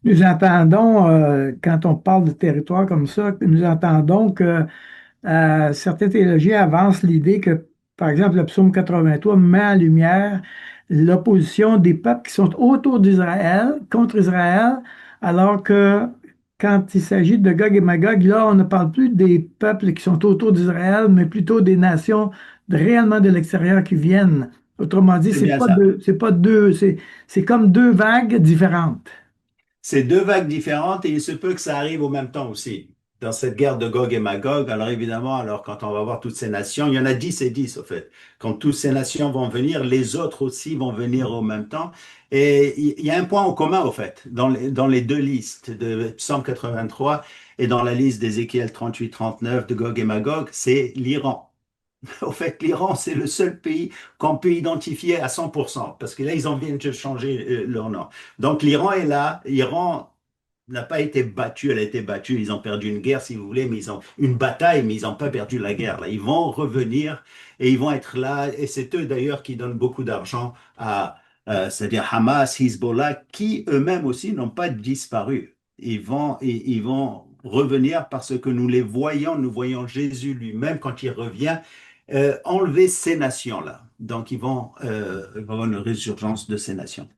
Nous entendons, quand on parle de territoire comme ça, nous entendons que certains théologiens avancent l'idée que, par exemple, le psaume 83 met en lumière l'opposition des peuples qui sont autour d'Israël, contre Israël, alors que quand il s'agit de Gog et Magog, là, on ne parle plus des peuples qui sont autour d'Israël, mais plutôt des nations réellement de l'extérieur qui viennent. Autrement dit, C'est bien ça. c'est pas deux, c'est comme deux vagues différentes. C'est deux vagues différentes et il se peut que ça arrive au même temps aussi. Dans cette guerre de Gog et Magog, alors évidemment, alors quand on va voir toutes ces nations, il y en a 10 et 10 au fait. Quand toutes ces nations vont venir, les autres aussi vont venir au même temps. Et il y a un point en commun au fait, dans les deux listes de Psaume 83 et dans la liste d'Ézéchiel 38-39 de Gog et Magog, c'est l'Iran. Au fait, l'Iran, c'est le seul pays qu'on peut identifier à 100%, parce que là, ils en viennent de changer leur nom. Donc, l'Iran est là. L'Iran n'a pas été battue, elle a été battue. Ils ont perdu une guerre, si vous voulez, mais ils ont une bataille, mais ils n'ont pas perdu la guerre. Là, ils vont revenir et ils vont être là. Et c'est eux d'ailleurs qui donnent beaucoup d'argent à, c'est-à-dire Hamas, Hezbollah, qui eux-mêmes aussi n'ont pas disparu. Ils vont revenir parce que nous les voyons, nous voyons Jésus lui-même quand il revient enlever ces nations-là. Donc, ils vont avoir une résurgence de ces nations.